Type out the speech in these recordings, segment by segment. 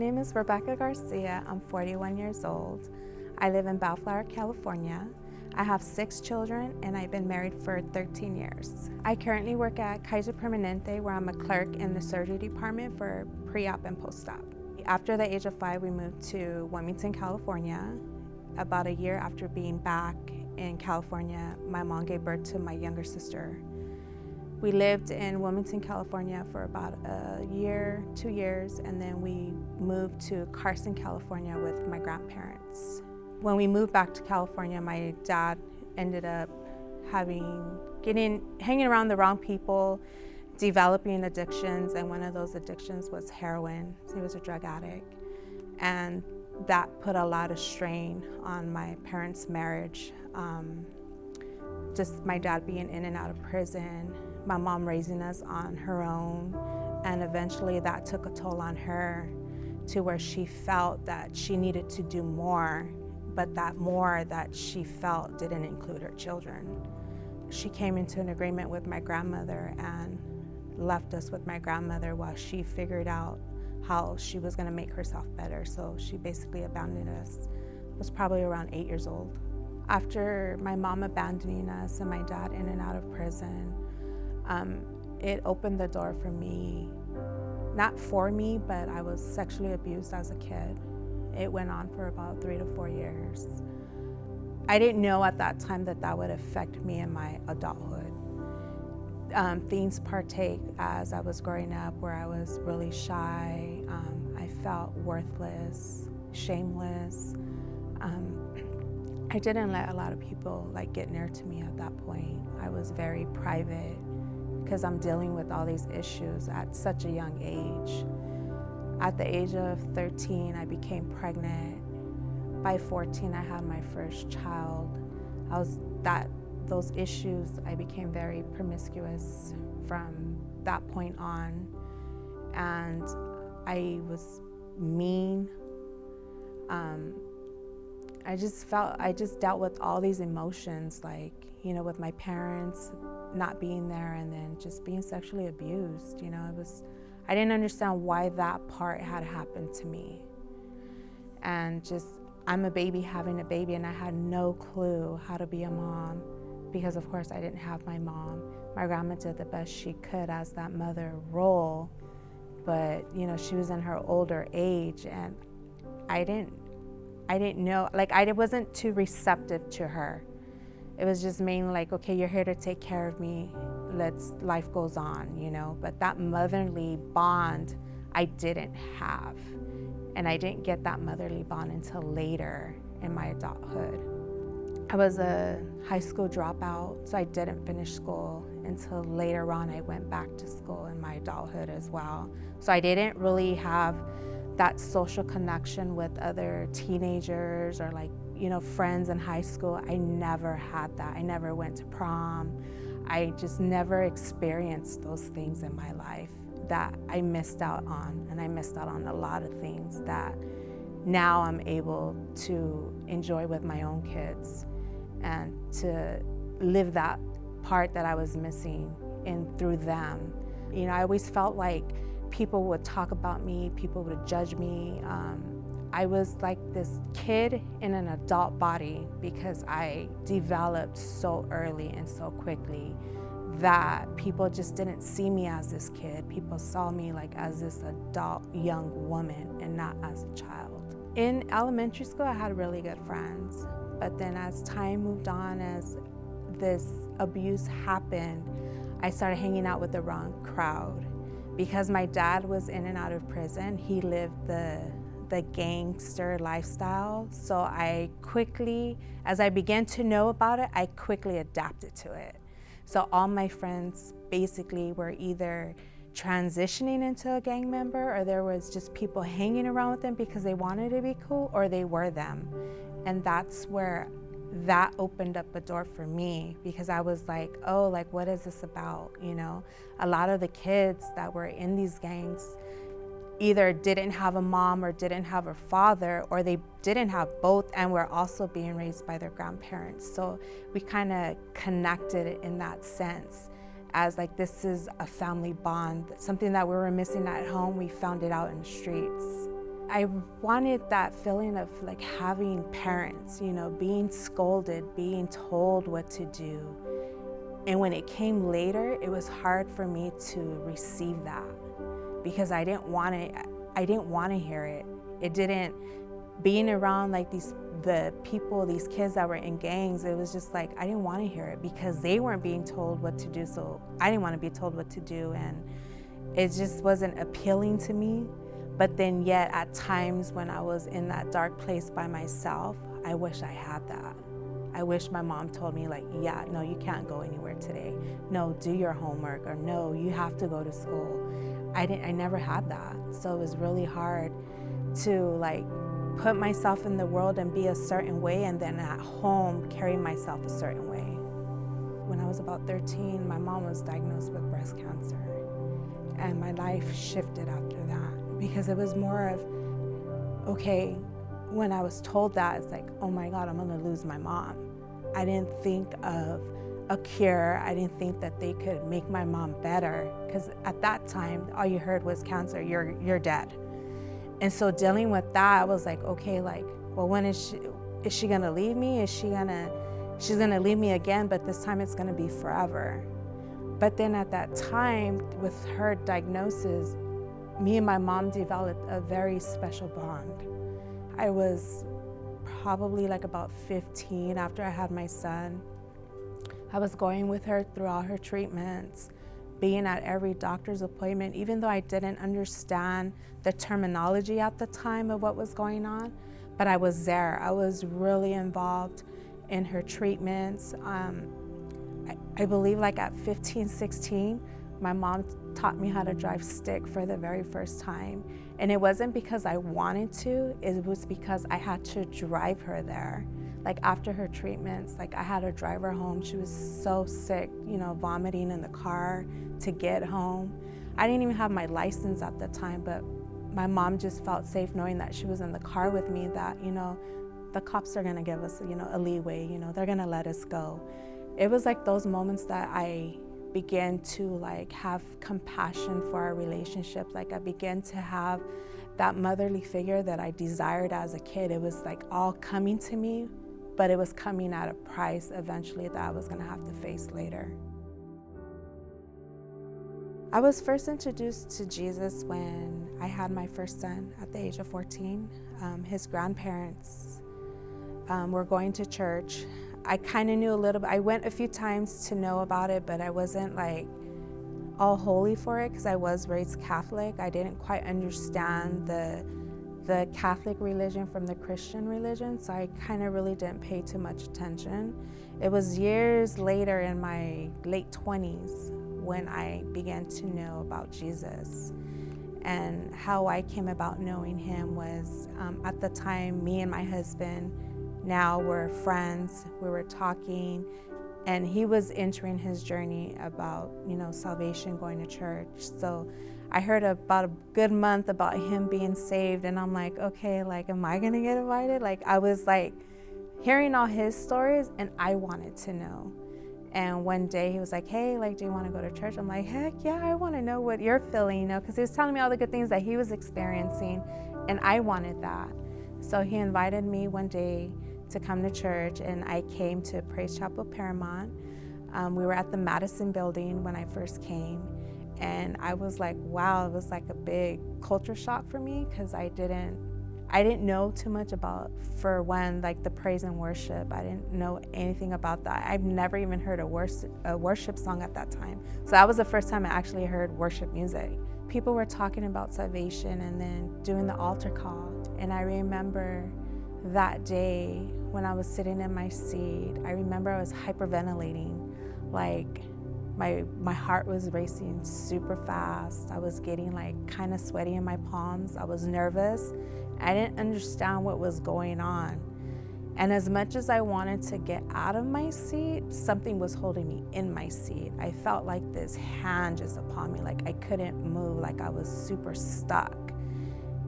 name is Rebecca Garcia. I'm 41 years old. I live in Bellflower, California. I have 6 children and I've been married for 13 years. I currently work at Kaiser Permanente, where I'm a clerk in the surgery department for pre-op and post-op. After the age of 5, we moved to Wilmington, California. About a year after being back in California, my mom gave birth to my younger sister. We lived in Wilmington, California for about a year, 2 years, and then we moved to Carson, California with my grandparents. When we moved back to California, my dad ended up hanging around the wrong people, developing addictions, and one of those addictions was heroin. So he was a drug addict. And that put a lot of strain on my parents' marriage. Just my dad being in and out of prison, my mom raising us on her own, and eventually that took a toll on her to where she felt that she needed to do more, but that more that she felt didn't include her children. She came into an agreement with my grandmother and left us with my grandmother while she figured out how she was gonna make herself better. So she basically abandoned us. I was probably around 8 years old. After my mom abandoning us and my dad in and out of prison, it opened the door for me, not for me, but I was sexually abused as a kid. It went on for about 3 to 4 years. I didn't know at that time that that would affect me in my adulthood. Things partake as I was growing up where I was really shy. I felt worthless, shameless. I didn't let a lot of people get near to me at that point. I was very private because I'm dealing with all these issues at such a young age. At the age of 13, I became pregnant. By 14, I had my first child. Those issues, I became very promiscuous from that point on. And I was mean. I just dealt with all these emotions, with my parents not being there and then just being sexually abused. I didn't understand why that part had happened to me. And I'm a baby having a baby, and I had no clue how to be a mom because, of course, I didn't have my mom. My grandma did the best she could as that mother role, but, she was in her older age, and I didn't know, I wasn't too receptive to her. It was just mainly okay, you're here to take care of me, life goes on, But that motherly bond I didn't have. And I didn't get that motherly bond until later in my adulthood. I was a high school dropout, so I didn't finish school until later on. I went back to school in my adulthood as well. So I didn't really have that social connection with other teenagers or friends in high school. I never had that. I never went to prom. I just never experienced those things in my life that I missed out on. And I missed out on a lot of things that now I'm able to enjoy with my own kids and to live that part that I was missing through them. I always felt like people would talk about me, people would judge me. I was like this kid in an adult body because I developed so early and so quickly that people just didn't see me as this kid. People saw me as this adult young woman and not as a child. In elementary school, I had really good friends, but then as time moved on, as this abuse happened, I started hanging out with the wrong crowd. Because my dad was in and out of prison, he lived the gangster lifestyle. So I quickly, as I began to know about it, I quickly adapted to it. So all my friends basically were either transitioning into a gang member, or there was just people hanging around with them because they wanted to be cool, or they were them. And that's where that opened up a door for me, because I was what is this about? A lot of the kids that were in these gangs either didn't have a mom or didn't have a father, or they didn't have both and were also being raised by their grandparents. So we kind of connected in that sense as this is a family bond, something that we were missing at home. We found it out in the streets. I wanted that feeling of like having parents, you know, being scolded, being told what to do. And when it came later, it was hard for me to receive that because I didn't want to hear it. It didn't, being around like the people, these kids that were in gangs, it was just like, I didn't want to hear it because they weren't being told what to do. So I didn't want to be told what to do. And it just wasn't appealing to me. But then yet at times when I was in that dark place by myself, I wish I had that. I wish my mom told me like, yeah, no, you can't go anywhere today. No, do your homework, or no, you have to go to school. I never had that. So it was really hard to like put myself in the world and be a certain way, and then at home carry myself a certain way. When I was about 13, my mom was diagnosed with breast cancer. And my life shifted after that because it was more of, okay, when I was told that, it's like, oh my God, I'm gonna lose my mom. I didn't think of a cure. I didn't think that they could make my mom better, because at that time, all you heard was cancer, you're dead. And so dealing with that, I was like, okay, like, well, when is she gonna leave me? She's gonna leave me again, but this time it's gonna be forever. But then at that time, with her diagnosis, me and my mom developed a very special bond. I was probably like about 15 after I had my son. I was going with her through all her treatments, being at every doctor's appointment, even though I didn't understand the terminology at the time of what was going on, but I was there. I was really involved in her treatments. I believe like at 15, 16, my mom taught me how to drive stick for the very first time. And it wasn't because I wanted to, it was because I had to drive her there. Like after her treatments, like I had to drive her home. She was so sick, you know, vomiting in the car to get home. I didn't even have my license at the time, but my mom just felt safe knowing that she was in the car with me, that, you know, the cops are gonna give us, you know, a leeway, you know, they're gonna let us go. It was like those moments that I began to like have compassion for our relationship. Like I began to have that motherly figure that I desired as a kid. It was like all coming to me, but it was coming at a price eventually that I was gonna have to face later. I was first introduced to Jesus when I had my first son at the age of 14. His grandparents were going to church. I kind of knew a little bit. I went a few times to know about it, but I wasn't like all holy for it because I was raised Catholic. I didn't quite understand the Catholic religion from the Christian religion, so I kind of really didn't pay too much attention. It was years later in my late 20s when I began to know about Jesus. And how I came about knowing him was at the time, me and my husband now we're friends, we were talking, and he was entering his journey about, you know, salvation, going to church. So I heard about a good month about him being saved, and I'm like, okay, like, am I gonna get invited? Like, I was like hearing all his stories, and I wanted to know. And one day he was like, hey, like, do you want to go to church? I'm like, heck yeah, I want to know what you're feeling, you know, because he was telling me all the good things that he was experiencing, and I wanted that. So he invited me one day to come to church, and I came to Praise Chapel Paramount. We were at the Madison building when I first came, and I was like, wow, it was like a big culture shock for me because I didn't know too much about, for one, like the praise and worship. I didn't know anything about that. I've never even heard a worship song at that time. So that was the first time I actually heard worship music. People were talking about salvation and then doing the altar call. And I remember that day when I was sitting in my seat, I remember I was hyperventilating. Like my heart was racing super fast. I was getting like kind of sweaty in my palms. I was nervous. I didn't understand what was going on. And as much as I wanted to get out of my seat, something was holding me in my seat. I felt like this hand just upon me, like I couldn't move, like I was super stuck.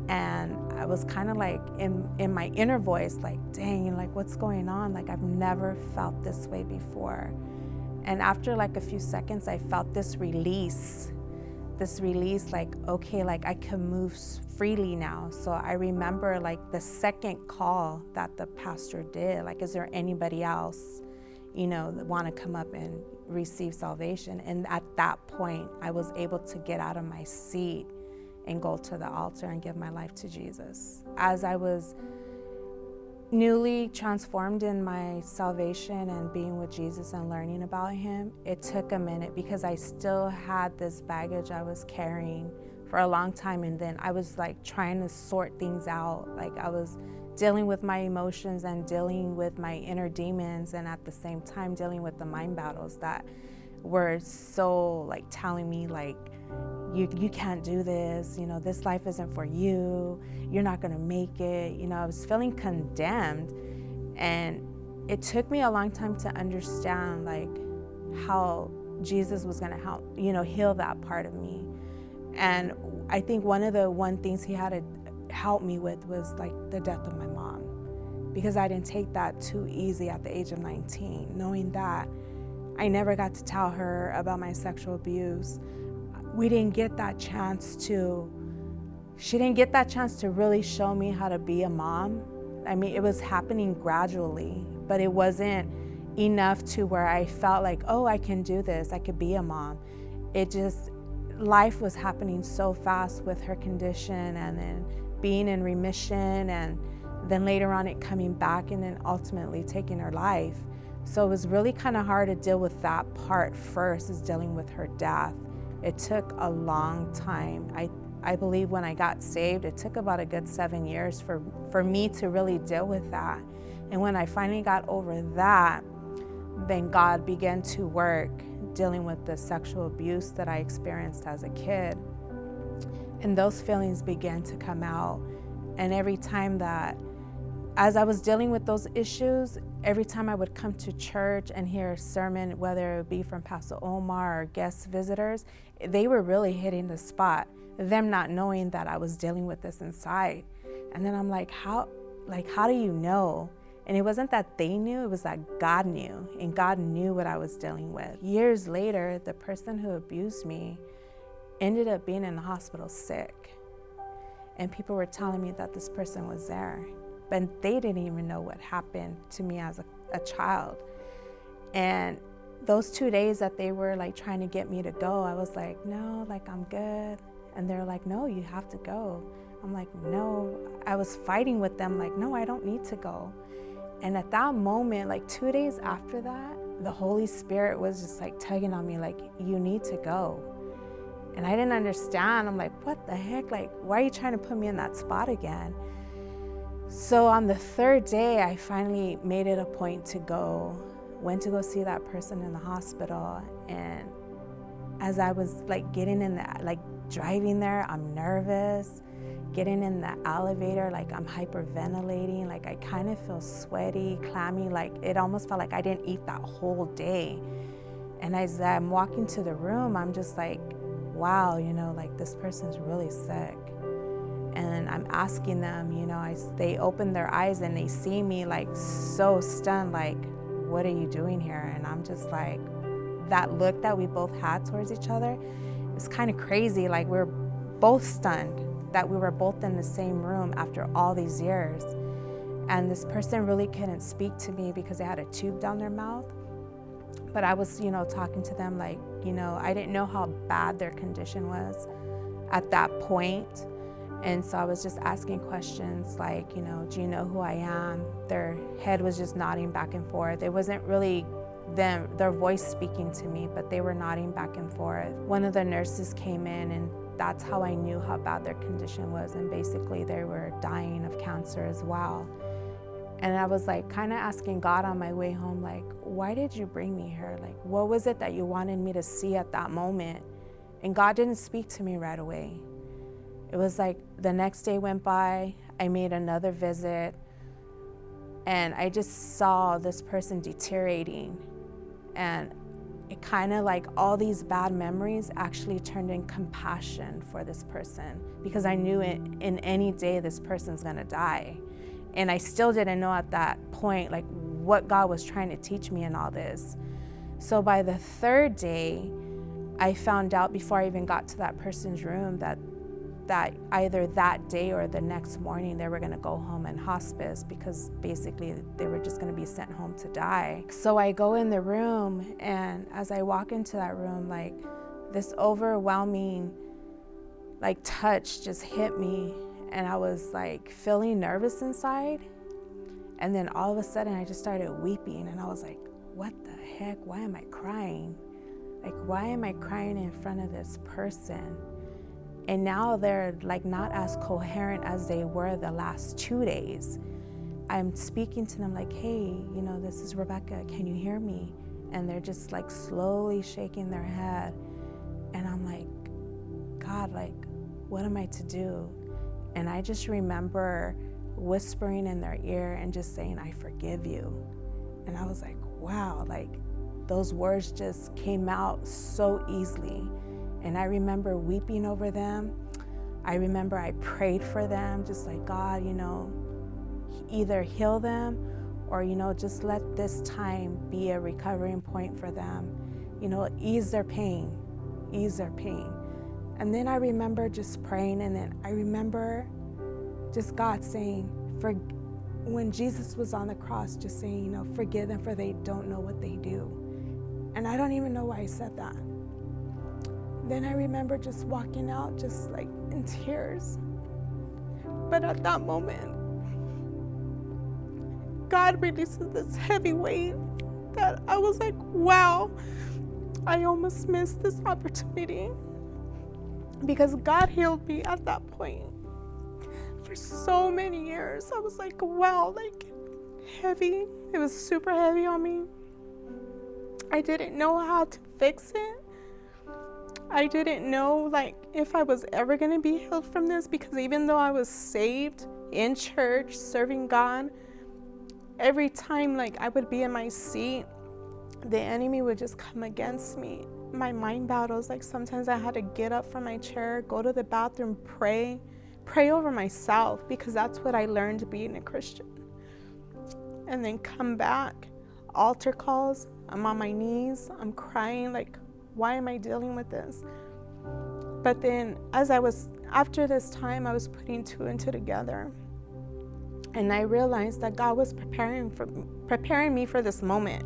And I was kind of like in my inner voice, like, dang, like what's going on? Like I've never felt this way before. And after like a few seconds, I felt this release this release, like, okay, like I can move freely now. So I remember like the second call that the pastor did, like, is there anybody else, that want to come up and receive salvation? And at that point, I was able to get out of my seat and go to the altar and give my life to Jesus. As I was newly transformed in my salvation and being with Jesus and learning about him, it took a minute because I still had this baggage I was carrying for a long time. And then I was like trying to sort things out. Like I was dealing with my emotions and dealing with my inner demons, and at the same time dealing with the mind battles that were so like telling me like, you can't do this, this life isn't for you, you're not gonna make it. I was feeling condemned, and it took me a long time to understand like how Jesus was gonna help, heal that part of me. And I think one things he had to help me with was like the death of my mom, because I didn't take that too easy at the age of 19, knowing that I never got to tell her about my sexual abuse. She didn't get that chance to really show me how to be a mom. I mean, it was happening gradually, but it wasn't enough to where I felt like, oh, I can do this, I could be a mom. Life was happening so fast with her condition, and then being in remission, and then later on it coming back, and then ultimately taking her life. So it was really kind of hard to deal with that part first, is dealing with her death. It took a long time. I believe when I got saved, it took about a good 7 years for me to really deal with that. And when I finally got over that, then God began to work dealing with the sexual abuse that I experienced as a kid. And those feelings began to come out. And every time that, as I was dealing with those issues, every time I would come to church and hear a sermon, whether it be from Pastor Omar or guest visitors, they were really hitting the spot, them not knowing that I was dealing with this inside. And then I'm like, how do you know? And it wasn't that they knew, it was that God knew, and God knew what I was dealing with. Years later, the person who abused me ended up being in the hospital sick. And people were telling me that this person was there, but they didn't even know what happened to me as a child. And those 2 days that they were like trying to get me to go, I was like, no, like I'm good. And they're like, no, you have to go. I'm like, no. I was fighting with them like, no, I don't need to go. And at that moment, like 2 days after that, the Holy Spirit was just like tugging on me like, you need to go. And I didn't understand. I'm like, what the heck? Like, why are you trying to put me in that spot again? So on the third day, I finally made it a point to go, went to go see that person in the hospital. And as I was like getting in driving there, I'm nervous. Getting in the elevator, like I'm hyperventilating, like I kind of feel sweaty, clammy, like it almost felt like I didn't eat that whole day. And as I'm walking to the room, I'm just like, wow, like this person's really sick. And I'm asking them, they open their eyes and they see me like so stunned, like, what are you doing here? And I'm just like, that look that we both had towards each other, it's kind of crazy. Like we're both stunned that we were both in the same room after all these years. And this person really couldn't speak to me because they had a tube down their mouth. But I was, talking to them like, I didn't know how bad their condition was at that point. And so I was just asking questions like, do you know who I am? Their head was just nodding back and forth. It wasn't really their voice speaking to me, but they were nodding back and forth. One of the nurses came in, and that's how I knew how bad their condition was. And basically they were dying of cancer as well. And I was like kind of asking God on my way home, like, why did you bring me here? Like, what was it that you wanted me to see at that moment? And God didn't speak to me right away. It was like the next day went by, I made another visit, and I just saw this person deteriorating. And it kind of like all these bad memories actually turned in compassion for this person, because I knew in any day this person's gonna die. And I still didn't know at that point like what God was trying to teach me in all this. So by the third day, I found out before I even got to that person's room that either that day or the next morning they were going to go home in hospice, because basically they were just going to be sent home to die. So I go in the room, and as I walk into that room, like this overwhelming like touch just hit me, and I was like feeling nervous inside. And then all of a sudden I just started weeping, and I was like, what the heck? Why am I crying? Like, why am I crying in front of this person? And now they're like not as coherent as they were the last 2 days. I'm speaking to them like, hey, you know, this is Rebecca, can you hear me? And they're just like slowly shaking their head. And I'm like, God, like, what am I to do? And I just remember whispering in their ear and just saying, I forgive you. And I was like, wow, like those words just came out so easily. And I remember weeping over them. I remember I prayed for them, just like, God, you know, either heal them or, you know, just let this time be a recovering point for them. You know, ease their pain, ease their pain. And then I remember just praying, and then I remember just God saying, when Jesus was on the cross, just saying, you know, forgive them for they don't know what they do. And I don't even know why I said that. Then I remember just walking out just like in tears. But at that moment, God releases this heavy weight that I was like, wow, I almost missed this opportunity. Because God healed me at that point. For so many years, I was like, wow, like heavy. It was super heavy on me. I didn't know how to fix it. I didn't know like if I was ever going to be healed from this, because even though I was saved in church, serving God, every time like I would be in my seat, the enemy would just come against me. My mind battles, like sometimes I had to get up from my chair, go to the bathroom, pray over myself, because that's what I learned being a Christian. And then come back, altar calls, I'm on my knees, I'm crying, like, why am I dealing with this? But then after this time, I was putting two and two together. And I realized that God was preparing me for this moment.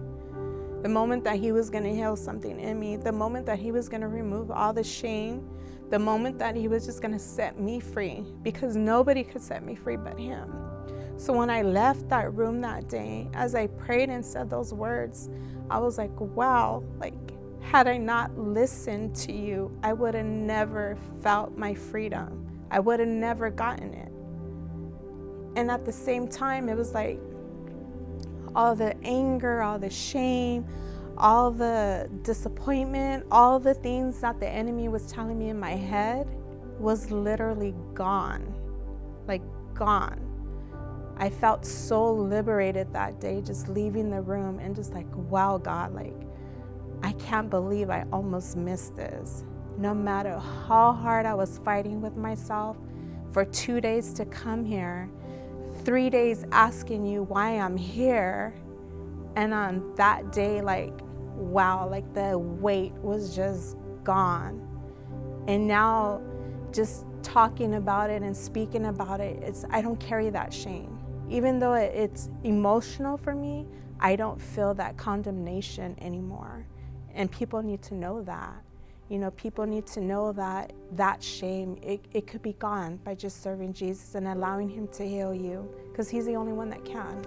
The moment that he was going to heal something in me, the moment that he was going to remove all the shame, the moment that he was just going to set me free, because nobody could set me free but him. So when I left that room that day, as I prayed and said those words, I was like, wow, like, had I not listened to you, I would have never felt my freedom. I would have never gotten it. And at the same time, it was like all the anger, all the shame, all the disappointment, all the things that the enemy was telling me in my head was literally gone, like gone. I felt so liberated that day, just leaving the room and just like, wow, God, like, I can't believe I almost missed this. No matter how hard I was fighting with myself for 2 days to come here, 3 days asking you why I'm here. And on that day, like, wow, like the weight was just gone. And now just talking about it and speaking about it, I don't carry that shame. Even though it's emotional for me, I don't feel that condemnation anymore. And people need to know that. You know, people need to know that that shame, it could be gone by just serving Jesus and allowing him to heal you, because he's the only one that can.